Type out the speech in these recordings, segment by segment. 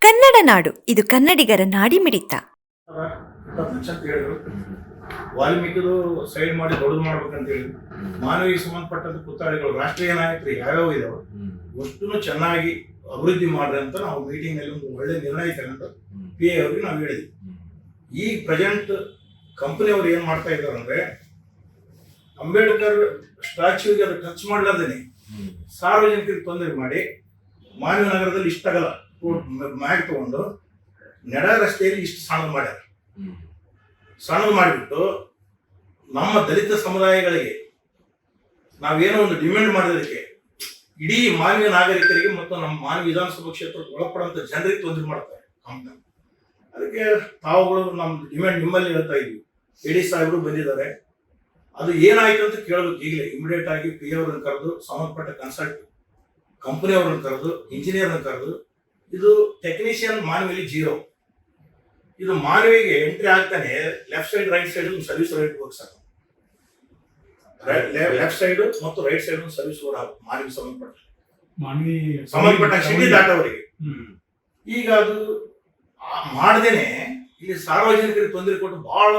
ಕನ್ನಡ ನಾಡು, ಇದು ಕನ್ನಡಿಗರ ನಾಡಿಮಿಡಿತ. ವಾಲ್ಮೀಕಿದು ಸೈಡ್ ಮಾಡಿ ದೊಡ್ಡದು ಮಾಡ್ಬೇಕಂತ ಹೇಳಿ ಮಾನವಿಗೆ ಸಂಬಂಧಪಟ್ಟಂತ ಪುತ್ಥಳಿಗಳು ರಾಷ್ಟ್ರೀಯ ನಾಯಕರು ಯಾವ್ಯಾವ ಇದಾವೆ ಒಟ್ಟು ಚೆನ್ನಾಗಿ ಅಭಿವೃದ್ಧಿ ಮಾಡ್ರಿ ಅಂತ ನಾವು ಮೀಟಿಂಗ್ ನಲ್ಲಿ ಒಂದು ಒಳ್ಳೆ ನಿರ್ಣಯ ತಗೊಂಡು PA ಅವ್ರಿಗೆ ನಾವು ಹೇಳಿದ್ವಿ. ಈ ಪ್ರೆಸೆಂಟ್ ಕಂಪನಿ ಅವ್ರು ಏನ್ ಮಾಡ್ತಾ ಇದ್ದಾರೆ ಅಂದ್ರೆ ಅಂಬೇಡ್ಕರ್ ಸ್ಟ್ಯಾಚ್ಯೂಗೆ ಅದು ಟಚ್ ಮಾಡ್ಲಾರ್ದೇನೆ ಸಾರ್ವಜನಿಕರಿಗೆ ತೊಂದರೆ ಮಾಡಿ ಮಾನವ ನಗರದಲ್ಲಿ ಇಷ್ಟಾಗಲ್ಲ ಮ್ಯಾಗ್ ತಗೊಂಡು ನೆಡ ರಸ್ತೆಯಲ್ಲಿ ಇಷ್ಟು ಸಣ್ಣದು ಮಾಡ್ಯಾರ. ಸಣ್ಣದು ಮಾಡಿಬಿಟ್ಟು ನಮ್ಮ ದಲಿತ ಸಮುದಾಯಗಳಿಗೆ ನಾವೇನೋ ಒಂದು ಡಿಮ್ಯಾಂಡ್ ಮಾಡೋದಕ್ಕೆ ಇಡೀ ಮಾನವೀಯ ನಾಗರಿಕರಿಗೆ ಮತ್ತು ನಮ್ಮ ಮಾನವ ವಿಧಾನಸಭಾ ಕ್ಷೇತ್ರಕ್ಕೆ ಒಳಪಡುವಂತ ಜನರಿಗೆ ತೊಂದರೆ ಮಾಡ್ತಾರೆ ಕಂಪ್ನಿ. ಅದಕ್ಕೆ ತಾವುಗಳು ನಮ್ಮ ಡಿಮ್ಯಾಂಡ್ ನಿಮ್ಮಲ್ಲಿ ಹೇಳ್ತಾ ಇದ್ವಿ. AD ಸಾಹೇಬರು ಬಂದಿದ್ದಾರೆ, ಅದು ಏನಾಯ್ತು ಅಂತ ಕೇಳಬೇಕು. ಈಗಲೇ ಇಮಿಡಿಯೇಟ್ ಆಗಿ PA ಅವ್ರನ್ನ ಕರೆದು ಸಂಬಂಧಪಟ್ಟ ಕನ್ಸಲ್ಟ್ ಕಂಪನಿ ಅವ್ರನ್ನ ಕರೆದು ಇಂಜಿನಿಯರ್ನ ಕರೆದು ಇದು ಟೆಕ್ನಿಷಿಯನ್ ಮಾನವಿಲಿ 0. ಇದು ಮಾನವಿಗೆ ಎಂಟ್ರಿ ಆಗ್ತಾನೆ ಲೆಫ್ಟ್ ಸೈಡ್ ರೈಟ್ ಸೈಡ್ ಒಂದು ಸರ್ವಿಸ್ ರೋಡ್ ವರ್ಕ್ಸ್ ಆಗ ಲೆಫ್ಟ್ ಸೈಡ್ ಮತ್ತು ರೈಟ್ ಸೈಡ್ ಒಂದು ಸರ್ವಿಸ್ ರೋಡ್ ಆಗ ಮಾನವಿಗೆ ಸಂಬಂಧಪಟ್ಟ ಸಿಟಿ ದಾಟವರಿಗೆ. ಈಗ ಅದು ಮಾಡದೇನೆ ಇಲ್ಲಿ ಸಾರ್ವಜನಿಕರಿಗೆ ತೊಂದರೆ ಕೊಟ್ಟು ಬಹಳ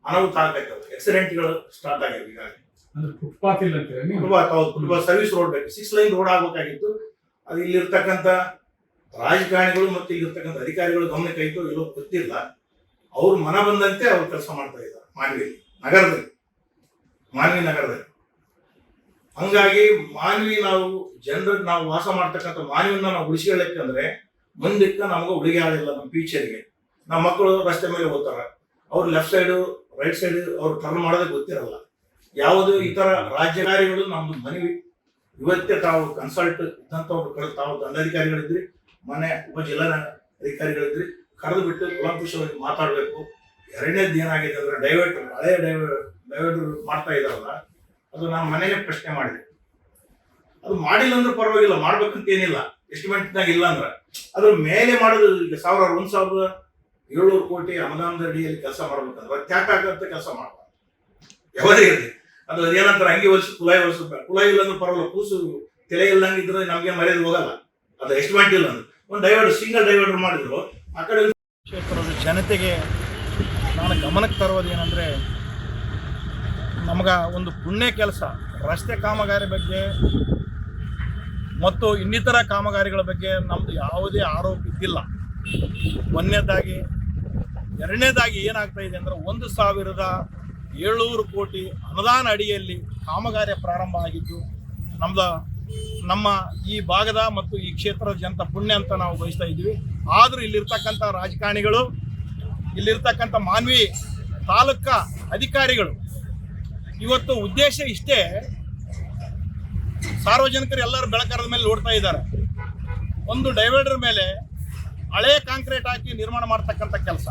ಅನಾಹುತ ಆಗ್ತೈತೆ. ಆಕ್ಸಿಡೆಂಟ್ಗಳು ಸ್ಟಾರ್ಟ್ ಆಗ್ಯಾವ. ಈಗಾಗಲೇ ಫುಟ್ಪಾತ್ ಸರ್ವಿಸ್ ರೋಡ್ ಬೇಕು, 6 ಲೈನ್ ರೋಡ್ ಆಗ್ಬೇಕಾಗಿತ್ತು. ಅದು ಇಲ್ಲಿರ್ತಕ್ಕಂಥ ರಾಜಕಾರಣಿಗಳು ಮತ್ತು ಇಲ್ಲಿರ್ತಕ್ಕಂಥ ಅಧಿಕಾರಿಗಳು ಗಮನಕ್ಕೆ ಆಯ್ತು ಇಲ್ಲೋ ಗೊತ್ತಿಲ್ಲ. ಅವ್ರು ಮನ ಬಂದಂತೆ ಅವ್ರು ಕೆಲಸ ಮಾಡ್ತಾ ಇದ್ದಾರೆ ಮಾನವಿ ನಗರದಲ್ಲಿ. ಹಂಗಾಗಿ ಮಾನವಿ ನಾವು ಜನರಿಗೆ ನಾವು ವಾಸ ಮಾಡ್ತಕ್ಕಂಥ ಮಾನವಿನ ನಾವು ಉಳಿಸ್ಕೊಳ್ಳಕ್ಕೆ ಮುಂದಕ್ಕೆ ನಮಗೂ ಉಳಿಗೆ ಆಗಿಲ್ಲ. ನಮ್ಮ ಫ್ಯೂಚರ್ಗೆ ನಮ್ಮ ಮಕ್ಕಳು ರಸ್ತೆ ಮೇಲೆ ಹೋಗ್ತಾರ, ಅವ್ರು ಲೆಫ್ಟ್ ಸೈಡು ರೈಟ್ ಸೈಡ್ ಅವ್ರು ಟರ್ನ್ ಮಾಡೋದಕ್ಕೆ ಗೊತ್ತಿರಲ್ಲ. ಯಾವುದು ಇತರ ರಾಜ್ಯಕಾರಿಗಳು ನಮ್ದು ಮನವಿ ಇವತ್ತೇ ತಾವು ಕನ್ಸಲ್ಟ್ ಇದ್ದಂಥವ್ರು ತಾವು ದಂಡಾಧಿಕಾರಿಗಳಿದ್ರಿ, ಮನೆ ಉಪ ಜಿಲ್ಲಾ ಅಧಿಕಾರಿಗಳಿದ್ರಿ, ಕರೆದು ಬಿಟ್ಟು ಕುಲಂಕುಷವಾಗಿ ಮಾತಾಡಬೇಕು. ಎರಡನೇದು ಏನಾಗಿದೆ ಅಂದ್ರೆ ಹಳೆ ಡೈವರ್ಟ್ ಮಾಡ್ತಾ ಇದಾರಲ್ಲ, ಅದು ನಾನು ಮನೆಗೆ ಪ್ರಶ್ನೆ ಮಾಡಿದೆ. ಅದು ಮಾಡಿಲ್ಲ ಅಂದ್ರೆ ಪರವಾಗಿಲ್ಲ, ಮಾಡ್ಬೇಕಂತ ಏನಿಲ್ಲ, ಎಸ್ಟಿಮೇಟ್ನಾಗ ಇಲ್ಲ ಅಂದ್ರೆ ಅದ್ರ ಮೇಲೆ ಮಾಡೋದು. ಈಗ 1,700 ಕೋಟಿ ಅನುದಾನದ ಅಡಿಯಲ್ಲಿ ಕೆಲಸ ಮಾಡ್ಬೇಕಂದ್ರೆ ತ್ಯಾಕಾಗಂತ ಕೆಲಸ ಮಾಡ್ತಾರೆ ಯಾವುದೇ ಇರಲಿ. ಅದು ಏನಂತಾರೆ ಅಂಗಿ ಹೊಲಿಸಿ ಕುಲಾಯಿ ಹೊಲಿಸ್ಬೇಕು. ಕುಲಾಯಿ ಇಲ್ಲ ಅಂದ್ರೆ ಪರವಾಗಿಲ್ಲ, ಕೂಸು ತಲೆ ಇಲ್ಲಂಗಿದ್ರೆ ನಮ್ಗೆ ಮರ್ಯಾದೆ ಹೋಗಲ್ಲ. ಅದು ಎಸ್ಟಿಮೇಟ್ ಇಲ್ಲ ಅಂದ್ರೆ ಒಂದು ಸಿಂಗಲ್ ಡೈವರ್ಟರ್ ಮಾಡಿದ್ರು ಆ ಕಡೆ ಕ್ಷೇತ್ರದ ಜನತೆಗೆ ನಾನು ಗಮನಕ್ಕೆ ತರೋದೇನೆಂದರೆ, ನಮಗ ಒಂದು ಪುಣ್ಯ ಕೆಲಸ ರಸ್ತೆ ಕಾಮಗಾರಿ ಬಗ್ಗೆ ಮತ್ತು ಇನ್ನಿತರ ಕಾಮಗಾರಿಗಳ ಬಗ್ಗೆ ನಮ್ಮದು ಯಾವುದೇ ಆರೋಪ ಇದ್ದಿಲ್ಲ. ಒಂದನೇದಾಗಿ. ಎರಡನೇದಾಗಿ ಏನಾಗ್ತಾ ಇದೆ ಅಂದರೆ 1,700 ಕೋಟಿ ಅನುದಾನ ಅಡಿಯಲ್ಲಿ ಕಾಮಗಾರಿ ಪ್ರಾರಂಭ ಆಗಿದ್ದು ನಮ್ಮ ಈ ಭಾಗದ ಮತ್ತು ಈ ಕ್ಷೇತ್ರದ ಜನತ ಪುಣ್ಯ ಅಂತ ನಾವು ಬಯಸ್ತಾ ಇದ್ದೀವಿ. ಆದರೂ ಇಲ್ಲಿರ್ತಕ್ಕಂಥ ರಾಜಕಾರಣಿಗಳು, ಇಲ್ಲಿರ್ತಕ್ಕಂಥ ಮಾನ್ವಿ ತಾಲೂಕಾ ಅಧಿಕಾರಿಗಳು ಇವತ್ತು ಉದ್ದೇಶ ಇಷ್ಟೇ, ಸಾರ್ವಜನಿಕರು ಎಲ್ಲರೂ ಬೆಳಕರದ ಮೇಲೆ ನೋಡ್ತಾ ಇದ್ದಾರೆ. ಒಂದು ಡೈವರ್ಡರ್ ಮೇಲೆ ಹಳೆ ಕಾಂಕ್ರೀಟ್ ಹಾಕಿ ನಿರ್ಮಾಣ ಮಾಡ್ತಕ್ಕಂಥ ಕೆಲಸ,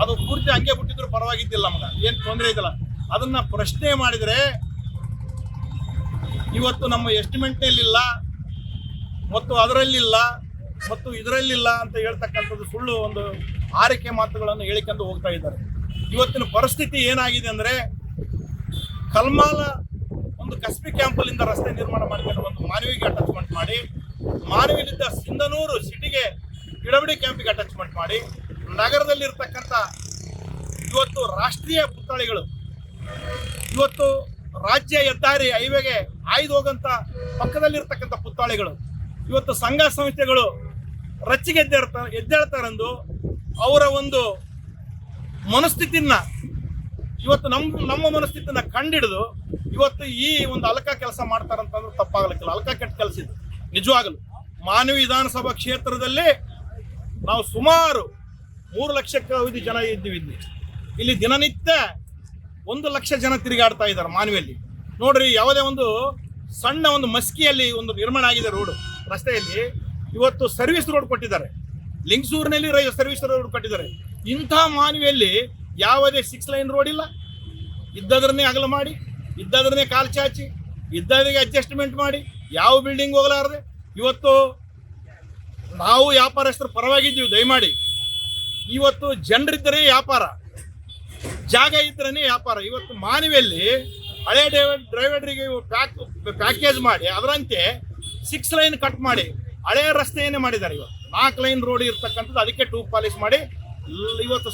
ಅದು ಪೂರ್ತಿ ಹಂಗೆ ಬಿಟ್ಟಿದ್ರು ಪರವಾಗಿದ್ದಿಲ್ಲ, ನಮ್ಗೆ ಏನು ತೊಂದರೆ ಇದ್ದಿಲ್ಲ. ಅದನ್ನ ಪ್ರಶ್ನೆ ಮಾಡಿದರೆ ಇವತ್ತು ನಮ್ಮ ಎಸ್ಟಿಮೇಟ್ನಲ್ಲಿಲ್ಲ ಮತ್ತು ಅದರಲ್ಲಿಲ್ಲ ಮತ್ತು ಇದರಲ್ಲಿಲ್ಲ ಅಂತ ಹೇಳ್ತಕ್ಕಂಥದ್ದು ಸುಳ್ಳು ಒಂದು ಆರೈಕೆ ಮಾತುಗಳನ್ನು ಹೇಳಿಕೊಂಡು ಹೋಗ್ತಾ ಇದ್ದಾರೆ. ಇವತ್ತಿನ ಪರಿಸ್ಥಿತಿ ಏನಾಗಿದೆ ಅಂದರೆ, ಕಲ್ಮಾಲ ಒಂದು ಕಸ್ಬಿ ಕ್ಯಾಂಪಲ್ಲಿಂದ ರಸ್ತೆ ನಿರ್ಮಾಣ ಮಾಡಿಕೊಂಡು ಒಂದು ಮಾನವಿಗೆ ಅಟ್ಯಾಚ್ಮೆಂಟ್ ಮಾಡಿ, ಮಾನವಿಲಿದ್ದ ಸಿಂಧನೂರು ಸಿಟಿಗೆ ಗಿಡಬಡಿ ಕ್ಯಾಂಪಿಗೆ ಅಟ್ಯಾಚ್ಮೆಂಟ್ ಮಾಡಿ, ನಗರದಲ್ಲಿರ್ತಕ್ಕಂಥ ಇವತ್ತು ರಾಷ್ಟ್ರೀಯ ಪುತ್ಥಳಿಗಳು, ಇವತ್ತು ರಾಜ್ಯ ಹೆದ್ದಾರಿ ಹೈವೇಗೆ ಆಯ್ದು ಹೋಗಂತ ಪಕ್ಕದಲ್ಲಿರ್ತಕ್ಕಂಥ ಪುತ್ಥಳಿಗಳು, ಇವತ್ತು ಸಂಘ ಸಂಸ್ಥೆಗಳು ರಚ್ಚಿಗೆ ಎದ್ದೇಳ್ತಾರೆಂದು ಅವರ ಒಂದು ಮನಸ್ಥಿತಿನ ಇವತ್ತು ನಮ್ಮ ಮನಸ್ಥಿತಿನ ಕಂಡಿಡಿದು ಇವತ್ತು ಈ ಒಂದು ಅಲ್ಕ ಕೆಲಸ ಮಾಡ್ತಾರಂತಂದ್ರೆ ತಪ್ಪಾಗಲಿಕ್ಕಿಲ್ಲ. ಅಲ್ಕ ಕೆಟ್ಟ ಕೆಲಸ ಇದು ನಿಜವಾಗಲು. ಮಾನವಿ ವಿಧಾನಸಭಾ ಕ್ಷೇತ್ರದಲ್ಲಿ ನಾವು ಸುಮಾರು 3 ಲಕ್ಷಕ್ಕೆ ಅವಧಿ ಜನ ಇದ್ದೀವಿ. ಇಲ್ಲಿ ದಿನನಿತ್ಯ 1 ಲಕ್ಷ ಜನ ತಿರುಗಾಡ್ತಾ ಇದ್ದಾರೆ ಮಾನವಿಯಲ್ಲಿ. ನೋಡ್ರಿ, ಯಾವುದೇ ಒಂದು ಸಣ್ಣ ಒಂದು ಮಸ್ಕಿಯಲ್ಲಿ ಒಂದು ನಿರ್ಮಾಣ ಆಗಿದೆ ರೋಡ್ ರಸ್ತೆಯಲ್ಲಿ, ಇವತ್ತು ಸರ್ವಿಸ್ ರೋಡ್ ಕೊಟ್ಟಿದ್ದಾರೆ. ಲಿಂಗಸೂರಿನಲ್ಲಿ ಸರ್ವಿಸ್ ರೋಡ್ ಕೊಟ್ಟಿದ್ದಾರೆ. ಇಂಥ ಮಾನವಿಯಲ್ಲಿ ಯಾವುದೇ 6 ಲೈನ್ ರೋಡ್ ಇಲ್ಲ. ಇದ್ದದ್ರನ್ನೇ ಅಗಲ ಮಾಡಿ, ಇದ್ದದ್ರನ್ನೇ ಕಾಲು ಚಾಚಿ, ಇದ್ದದ್ರಿಗೆ ಅಡ್ಜಸ್ಟ್ಮೆಂಟ್ ಮಾಡಿ, ಯಾವ ಬಿಲ್ಡಿಂಗ್ ಹೋಗಲಾರದೆ ಇವತ್ತು ನಾವು ವ್ಯಾಪಾರಸ್ಥರು ಪರವಾಗಿದ್ದೀವಿ. ದಯಮಾಡಿ ಇವತ್ತು ಜನರಿದ್ದರೆ ವ್ಯಾಪಾರ, ಜಾಗ ಇದ್ದರೇ ವ್ಯಾಪಾರ. ಇವತ್ತು ಮಾನವಿಯಲ್ಲಿ ಹಳೆ ಡ್ರೈವರ್ರಿಗೆ ಪ್ಯಾಕೇಜ್ ಮಾಡಿ ಅದರಂತೆ 6 ಲೈನ್ ಕಟ್ ಮಾಡಿ ಹಳೆಯ ರಸ್ತೆಯನ್ನೇ ಮಾಡಿದ್ದಾರೆ. ಇವತ್ತು 4 ಲೈನ್ ರೋಡ್ ಇರ್ತಕ್ಕಂಥದ್ದು ಅದಕ್ಕೆ ಟೂಬ್ ಪಾಲಿಶ್ ಮಾಡಿ ಇವತ್ತು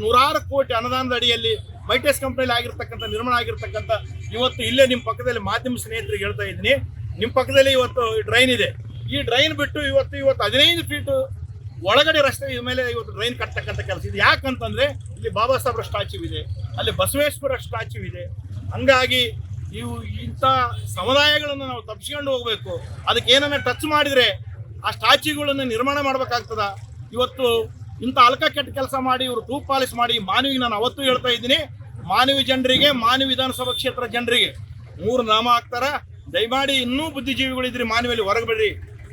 ನೂರಾರು ಕೋಟಿ ಅನುದಾನದ ಅಡಿಯಲ್ಲಿ ಮೈಟೆಸ್ ಕಂಪ್ನಿಯಲ್ಲಿ ಆಗಿರ್ತಕ್ಕಂಥ ನಿರ್ಮಾಣ ಆಗಿರ್ತಕ್ಕಂಥ ಇವತ್ತು ಇಲ್ಲೇ ನಿಮ್ಮ ಪಕ್ಕದಲ್ಲಿ ಮಾಧ್ಯಮ ಸ್ನೇಹಿತರಿಗೆ ಹೇಳ್ತಾ ಇದ್ದೀನಿ, ನಿಮ್ಮ ಪಕ್ಕದಲ್ಲಿ ಇವತ್ತು ಡ್ರೈನ್ ಇದೆ. ಈ ಡ್ರೈನ್ ಬಿಟ್ಟು ಇವತ್ತು 15 ಫೀಟ್ ಒಳಗಡೆ ರಸ್ತೆ ಮೇಲೆ ಇವತ್ತು ಡ್ರೈನ್ ಕಟ್ತಕ್ಕಂಥ ಕೆಲಸ ಇದೆ. ಯಾಕಂತಂದ್ರೆ ಇಲ್ಲಿ ಬಾಬಾ ಸಾಹೇಬ್ರ ಸ್ಟ್ಯಾಚ್ಯೂ ಇದೆ, ಅಲ್ಲಿ ಬಸವೇಶ್ವರ ಸ್ಟ್ಯಾಚ್ಯೂ ಇದೆ. ಹಂಗಾಗಿ ಇಂಥ ಸಮುದಾಯಗಳನ್ನು ನಾವು ತಪ್ಪಿಸ್ಕೊಂಡು ಹೋಗ್ಬೇಕು. ಅದಕ್ಕೆ ಏನನ್ನ ಟಚ್ ಮಾಡಿದ್ರೆ ಆ ಸ್ಟ್ಯಾಚ್ಯೂಗಳನ್ನು ನಿರ್ಮಾಣ ಮಾಡ್ಬೇಕಾಗ್ತದ. ಇವತ್ತು ಇಂಥ ಅಲ್ಕ ಕೆಟ್ಟ ಕೆಲಸ ಮಾಡಿ ಇವರು ಟೂಬ್ ಪಾಲಿಶ್ ಮಾಡಿ ಮಾನವಿಗೆ ನಾನು ಅವತ್ತು ಹೇಳ್ತಾ ಇದ್ದೀನಿ, ಮಾನವಿ ಜನರಿಗೆ, ಮಾನವಿ ವಿಧಾನಸಭಾ ಕ್ಷೇತ್ರ ಜನರಿಗೆ 3 ನಾಮ ಹಾಕ್ತಾರ. ದಯಮಾಡಿ ಇನ್ನೂ ಬುದ್ಧಿಜೀವಿಗಳಿದ್ರಿ ಮಾನವಿಯಲ್ಲಿ ಹೊರಗೆ ಬಿಡ್ರಿ,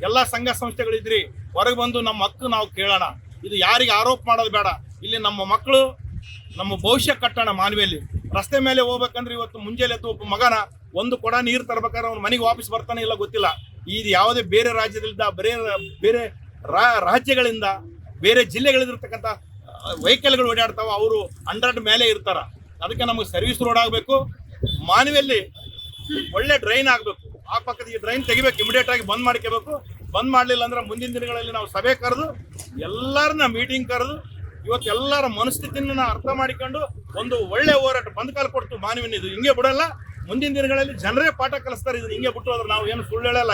ಎಲ್ಲ ಸಂಘ ಸಂಸ್ಥೆಗಳಿದ್ರಿ ಹೊರಗೆ ಬಂದು ನಮ್ಮ ಹಕ್ಕು ನಾವು ಕೇಳೋಣ. ಇದು ಯಾರಿಗೆ ಆರೋಪ ಮಾಡೋದು ಬೇಡ. ಇಲ್ಲಿ ನಮ್ಮ ಮಕ್ಕಳು ನಮ್ಮ ಭವಿಷ್ಯ ಕಟ್ಟೋಣ. ಮಾನವಿಯಲ್ಲಿ ರಸ್ತೆ ಮೇಲೆ ಹೋಗ್ಬೇಕಂದ್ರೆ ಇವತ್ತು ಮುಂಜಾನೆ ಎದ್ದು ಒಬ್ಬ ಮಗನ ಒಂದು ಕೊಡ ನೀರು ತರಬೇಕಾದ್ರೆ ಅವ್ನ ಮನೆಗೆ ವಾಪಸ್ ಬರ್ತಾನೆ ಇಲ್ಲ ಗೊತ್ತಿಲ್ಲ. ಇದು ಯಾವುದೇ ಬೇರೆ ರಾಜ್ಯದಿಂದ ಬೇರೆ ರಾಜ್ಯಗಳಿಂದ ಬೇರೆ ಜಿಲ್ಲೆಗಳಿರ್ತಕ್ಕಂಥ ವೆಹಿಕಲ್ಗಳು ಓಡಾಡ್ತಾವ, ಅವರು 100 ಮೇಲೆ ಇರ್ತಾರ. ಅದಕ್ಕೆ ನಮಗೆ ಸರ್ವಿಸ್ ರೋಡ್ ಆಗಬೇಕು, ಮಾನವಿಯಲ್ಲಿ ಒಳ್ಳೆ ಡ್ರೈನ್ ಆಗಬೇಕು. ಆ ಪಕ್ಕದ ಈ ಡ್ರೈನ್ ತೆಗಿಬೇಕು, ಇಮಿಡಿಯೇಟ್ ಆಗಿ ಬಂದ್ ಮಾಡ್ಕೋಬೇಕು. ಬಂದ್ ಮಾಡಲಿಲ್ಲ ಅಂದ್ರೆ ಮುಂದಿನ ದಿನಗಳಲ್ಲಿ ನಾವು ಸಭೆ ಕರೆದು ಎಲ್ಲರನ್ನ ಮೀಟಿಂಗ್ ಕರೆದು ಇವತ್ತು ಎಲ್ಲರ ಮನಸ್ಥಿತಿನ ಅರ್ಥ ಮಾಡಿಕೊಂಡು ಒಂದು ಒಳ್ಳೆ ಹೋರಾಟ ಬಂದ್ ಕಾಲ ಕೊಡ್ತು. ಮಾನವಿನ ಇದು ಹಿಂಗೆ ಬಿಡಲ್ಲ. ಮುಂದಿನ ದಿನಗಳಲ್ಲಿ ಜನರೇ ಪಾಠ ಕಲಿಸ್ತಾರೆ. ಇದು ಹಿಂಗೆ ಬಿಟ್ಟು ಹೋದ್ರೆ ನಾವು ಏನು ಸುಳ್ಳು ಹೇಳಲ್ಲ.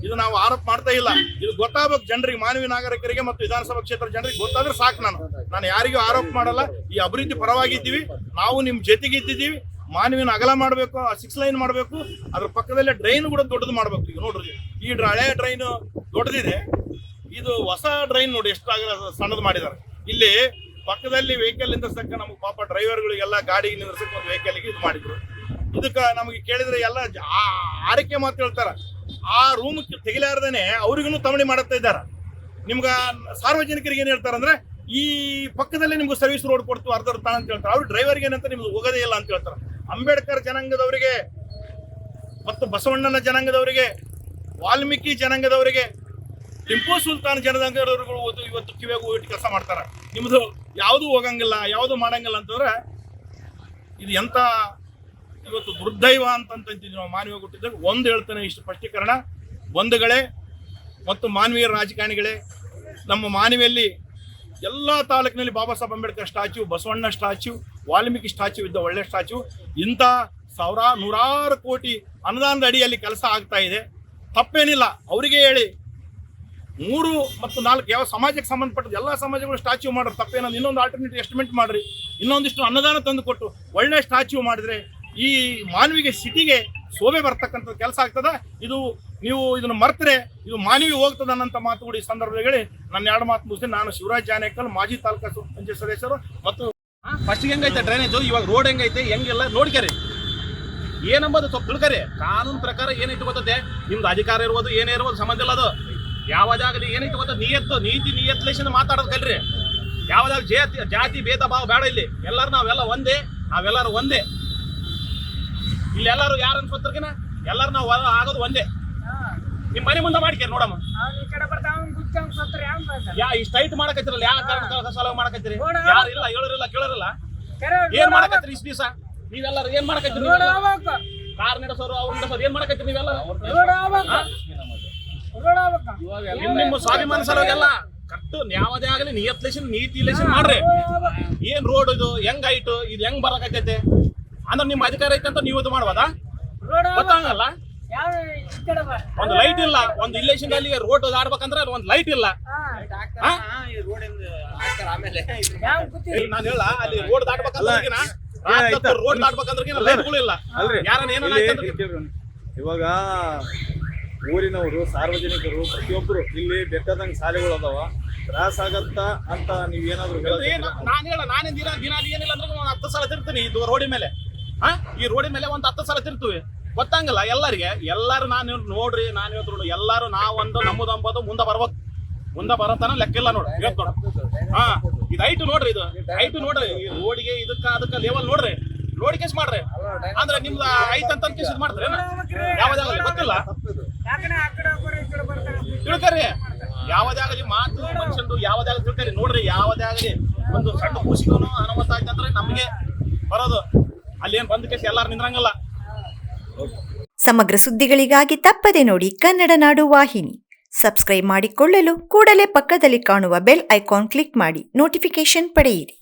ಇದು ನಾವು ಆರೋಪ ಮಾಡ್ತಾ ಇಲ್ಲ. ಇದು ಗೊತ್ತಾಗಬೇಕು ಜನರಿಗೆ, ಮಾನವಿ ನಾಗರಿಕರಿಗೆ ಮತ್ತು ವಿಧಾನಸಭಾ ಕ್ಷೇತ್ರ ಜನರಿಗೆ ಗೊತ್ತಾದ್ರೆ ಸಾಕು. ನಾನು ಯಾರಿಗೂ ಆರೋಪ ಮಾಡಲ್ಲ. ಈ ಅಭಿವೃದ್ಧಿ ಪರವಾಗಿದ್ದೀವಿ, ನಾವು ನಿಮ್ಮ ಜೊತೆಗಿದ್ದೀವಿ. ಮಾನವಿನ ಅಗಲ ಮಾಡಬೇಕು, 6 ಲೈನ್ ಮಾಡಬೇಕು, ಅದ್ರ ಪಕ್ಕದಲ್ಲೇ ಡ್ರೈನ್ ಕೂಡ ದೊಡ್ಡದು ಮಾಡಬೇಕು. ಈಗ ನೋಡ್ರಿ, ಈ ಹಳೆ ಡ್ರೈನ್ ದೊಡ್ಡದಿದೆ, ಇದು ಹೊಸ ಡ್ರೈನ್ ನೋಡಿ ಎಷ್ಟು ಸಣ್ಣದು ಮಾಡಿದ್ದಾರೆ. ಇಲ್ಲಿ ಪಕ್ಕದಲ್ಲಿ ವೆಹಿಕಲ್ ನಿಂದ್ರಸಕ್ಕ ನಮ್ಗೆ ಪಾಪ ಡ್ರೈವರ್ಗಳಿಗೆಲ್ಲ ಗಾಡಿಗೆ ನಿಂದ್ರಸಕ್ಕೆ ಒಂದು ವೆಹಿಕಲ್ಗೆ ಇದು ಮಾಡಿದ್ರು. ಇದಕ್ಕೆ ನಮಗೆ ಕೇಳಿದ್ರೆ ಎಲ್ಲ ಆರೈಕೆ ಮಾತು ಹೇಳ್ತಾರ. ಆ ರೂಮ್ ತೆಗಿಲಾರ್ದೇನೆ ಅವ್ರಿಗೂ ತಮಣಿ ಮಾಡುತ್ತಾ ಇದ್ದಾರೆ. ನಿಮ್ಗ ಸಾರ್ವಜನಿಕರಿಗೆ ಏನ್ ಹೇಳ್ತಾರಂದ್ರೆ ಈ ಪಕ್ಕದಲ್ಲೇ ನಿಮ್ಗೆ ಸರ್ವಿಸ್ ರೋಡ್ ಕೊಡ್ತು ಅರ್ಧ ತಾಣ ಅಂತ ಹೇಳ್ತಾರೆ. ಅವ್ರು ಡ್ರೈವರ್ಗೆ ಏನಂತ ನಿಮ್ಗೆ ಹೋಗೋದೇ ಇಲ್ಲ ಅಂತ ಹೇಳ್ತಾರೆ. ಅಂಬೇಡ್ಕರ್ ಜನಾಂಗದವರಿಗೆ ಮತ್ತು ಬಸವಣ್ಣನ ಜನಾಂಗದವರಿಗೆ, ವಾಲ್ಮೀಕಿ ಜನಾಂಗದವರಿಗೆ, ಟಿಪ್ಪು ಸುಲ್ತಾನ್ ಜನಾಂಗದವರುಗಳು ಇವತ್ತು ಕಿವಿಯಾಗೂ ಇಟ್ಟು ಕೆಲಸ ಮಾಡ್ತಾರ. ನಿಮ್ದು ಯಾವುದು ಹೋಗಂಗಿಲ್ಲ, ಯಾವುದು ಮಾಡಂಗಿಲ್ಲ ಅಂತಂದ್ರೆ ಇದು ಎಂತ ಇವತ್ತು ದುರ್ದೈವ ಅಂತಂತೀವಿ ನಾವು ಮಾನವೀಯ ಹುಟ್ಟಿದಾಗ. ಒಂದು ಹೇಳ್ತಾನೆ ಇಷ್ಟು ಸ್ಪಷ್ಟೀಕರಣ, ಬಂಧುಗಳೇ ಮತ್ತು ಮಾನವೀಯ ರಾಜಕಾರಣಿಗಳೇ, ನಮ್ಮ ಮಾನವಿಯಲ್ಲಿ ಎಲ್ಲ ತಾಲೂಕಿನಲ್ಲಿ Baba Saheb Ambedkar statue, Basavanna statue, Valmiki statue ಇದ್ದ ಒಳ್ಳೆ ಸ್ಟ್ಯಾಚ್ಯೂ. ಇಂಥ ನೂರಾರು ಕೋಟಿ ಅನುದಾನದ ಅಡಿಯಲ್ಲಿ ಕೆಲಸ ಆಗ್ತಾ ಇದೆ. ತಪ್ಪೇನಿಲ್ಲ, ಅವರಿಗೆ ಹೇಳಿ 3 ಮತ್ತು 4 ಯಾವ ಸಮಾಜಕ್ಕೆ ಸಂಬಂಧಪಟ್ಟದ್ದು ಎಲ್ಲ ಸಮಾಜಗಳು ಸ್ಟ್ಯಾಚ್ಯೂ ಮಾಡ್ರಿ, ತಪ್ಪೇನಂದು. ಇನ್ನೊಂದು ಆಲ್ಟರ್ನೇಟಿವ್ ಎಸ್ಟಿಮೇಟ್ ಮಾಡಿರಿ, ಇನ್ನೊಂದಿಷ್ಟು ಅನುದಾನ ತಂದು ಕೊಟ್ಟು ಒಳ್ಳೆ ಸ್ಟ್ಯಾಚ್ಯೂ ಮಾಡಿದ್ರೆ ಈ ಮಾನವಿಗೆ ಸಿಟಿಗೆ ಶೋಭೆ ಬರ್ತಕ್ಕಂಥ ಕೆಲಸ ಆಗ್ತದ. ಇದು ನೀವು ಇದನ್ನು ಮರ್ತರೆ ಇದು ಮಾನವಿ ಹೋಗ್ತದ ಅನ್ನೋ ಮಾತುಗಳು ಈ ಸಂದರ್ಭದಲ್ಲಿ ನನ್ನ 2 ಮಾತು ಮುಗಿಸಿ ನಾನು ಶಿವರಾಜ್ ಜಾನೇಕಲ್, ಮಾಜಿ ತಾಲೂಕು ಪಂಚಾಯತ್ ಸದಸ್ಯರು. ಮತ್ತು ಫಸ್ಟ್ ಹೆಂಗೈತೆ ಡ್ರೈನೇಜು, ಇವಾಗ ರೋಡ್ ಹೆಂಗೈತೆ, ಹೆಂಗೆಲ್ಲ ನೋಡ್ಕರಿ, ಏನಂಬುದು ಸ್ವಲ್ಪ ತಿಳ್ಕರಿ. ಕಾನೂನು ಪ್ರಕಾರ ಏನೈತೆ ಗೊತ್ತದೆ, ನಿಮ್ದು ಅಧಿಕಾರ ಇರ್ಬೋದು, ಏನೇ ಇರ್ಬೋದು, ಸಂಬಂಧ ಇಲ್ಲ. ಅದು ಯಾವ್ದಾಗಲಿ ಏನೈತೆ ಗೊತ್ತ, ನಿಯತ್ಲೇಶನ್ ಮಾತಾಡೋದು ಕಲ್ರಿ. ಯಾವ್ದಾಗ ಜಾತಿ ಭೇದ ಭಾವ ಬೇಡ. ಇಲ್ಲಿ ಎಲ್ಲರೂ ನಾವೆಲ್ಲರೂ ಒಂದೇ. ಇಲ್ಲಿ ಎಲ್ಲರೂ ಯಾರು ಅನ್ಸ್ಕೊತಾರ್ಕಿನ ಎಲ್ಲರೂ ನಾವು ಆಗೋದು ಒಂದೇ. ನಿಮ್ ಮನೆ ಮುಂದೆ ಮಾಡ್ಕೇರಿ ನೋಡಮ್ಮ. ಇಷ್ಟ ಐಟ್ ಮಾಡಕತ್ತಿರಲ್ಲ, ಯಾವ ಕಾರಣ ಸಲ ಮಾಡಕತ್ತೀರಿ? ಯಾರು ಇಲ್ಲ, ಹೇಳೋರಿಲ್ಲ, ಕೇಳೋರಿಲ್ಲ. ಏನ್ ಮಾಡಕತ್ತೀರಿ ಇಷ್ಟ ದಿವಸ? ನೀವೆಲ್ಲರೂ ಏನ್ ಮಾಡಕತ್ತೀರಿ? ಕಾರ್ ನಡೆಸೋರು, ಅವ್ರು ನಡೆಸೋರು ಏನ್ ಮಾಡಕತ್ತೀರಿ ನೀವೆಲ್ಲ? ನಿಮ್ಮ ಸ್ವಾಭಿಮಾನ ಸಲುವಾಗೆಲ್ಲ ಕಟ್ಟು ಯಾವದೇ ಆಗಲಿ ನೀತಿ ಇಲೇಷನ್ ಮಾಡ್ರಿ. ಏನ್ ರೋಡ್ ಇದು, ಹೆಂಗ್ ಐಟು, ಇದು ಹೆಂಗ್ ಬರಕತ್ತೈತೆ ಅಂದ್ರೆ ನಿಮ್ಮ ಅಧಿಕಾರ ಐತೆ ಅಂತ ನೀವು ಇದು ಮಾಡ್ಬೋದಾ? ಗೊತ್ತಾಗಲ್ಲ. ಒಂದು ಲೈಟ್ ಇಲ್ಲ, ಒಂದು ಇಲೇಷನ್ ಅಲ್ಲಿ ರೋಡ್ ಆಡ್ಬೇಕಂದ್ರೆ ಒಂದು ಲೈಟ್ ಇಲ್ಲ. ನಾನು ಹೇಳ ಅಲ್ಲಿ ರೋಡ್ ದಾಟ್ಬೇಕಂದ್ರೆ ರೋಡ್ ದಾಟ್ಬೇಕಂದ್ರೆ ಲೈಟ್ಗಳು ಇಲ್ಲ. ಇವಾಗ ಊರಿನವರು, ಸಾರ್ವಜನಿಕರು, ಪ್ರತಿಯೊಬ್ಬರು ಇಲ್ಲಿ ಬೇಕಾದಂಗೆ ಶಾಲೆಗಳು ಅದಾವ, ತ್ರಾಸ ಆಗತ್ತ ಅಂತ ನೀವೇನಾದ್ರು ನಾನೇ ದಿನ ಏನಿಲ್ಲ ಅಂದ್ರೆ ಒಂದು 10 ಸಲ ತಿರ್ತೀನಿ ಇದು ರೋಡಿ ಮೇಲೆ. ಈ ರೋಡಿ ಮೇಲೆ ಒಂದು 10 ಸಲ ತಿರ್ತೀವಿ. ಗೊತ್ತಂಗಲ್ಲ ಎಲ್ಲರಿಗೆ. ಎಲ್ಲರೂ ನಾನು ನೋಡ್ರಿ, ನಾನು ಇವತ್ತು ಎಲ್ಲರೂ ನಾವೊಂದು ನಮ್ಮದಂಬೋದು ಮುಂದೆ ಬರ್ಬೇಕು. ಮುಂದೆ ಬರೋತನ ಲೆಕ್ಕ ಇಲ್ಲ ನೋಡಿ. ಇವತ್ತು ಇದು ಐಟು ನೋಡ್ರಿ, ಇದು ಐಟು ನೋಡ್ರಿ. ಈ ರೋಡಿಗೆ ಅದಕ್ಕೆ ಲೆವೆಲ್ ನೋಡ್ರಿ, ರೋಡ್ ಕೇಸ್ ಮಾಡ್ರಿ. ಅಂದ್ರೆ ನಿಮ್ದು ಐತಂತ ಕೇಸ್ ಇದು ಮಾಡ್ತಾರೆ ಯಾವ್ದಾಗಲಿ ಗೊತ್ತಿಲ್ಲ. ತಿಳ್ಕರಿ, ಯಾವ್ದಾಗಲಿ ಮಾತು ಮನುಷ್ಯಂದು ಯಾವ್ದಾಗಲಿ ತಿಳ್ಕರಿ. ನೋಡ್ರಿ, ಯಾವ್ದೇ ಆಗಲಿ ಒಂದು ಸಣ್ಣ ಖುಷಿಗೂ ಅನುಮತ ಆಯ್ತು ಅಂದ್ರೆ ನಮಗೆ ಬರೋದು. ಅಲ್ಲಿ ಏನ್ ಬಂದ ಕೇಸ್ ಎಲ್ಲಾರು ನಿಂದ್ರಂಗಲ್ಲ. ಸಮಗ್ರ ಸುದ್ದಿಗಳಿಗಾಗಿ ತಪ್ಪದೆ ನೋಡಿ ಕನ್ನಡ ನಾಡು ವಾಹಿನಿ. ಸಬ್ಸ್ಕ್ರೈಬ್ ಮಾಡಿಕೊಳ್ಳಲು ಕೂಡಲೇ ಪಕ್ಕದಲ್ಲಿ ಕಾಣುವ ಬೆಲ್ ಐಕಾನ್ ಕ್ಲಿಕ್ ಮಾಡಿ ನೋಟಿಫಿಕೇಶನ್ ಪಡೆಯಿರಿ.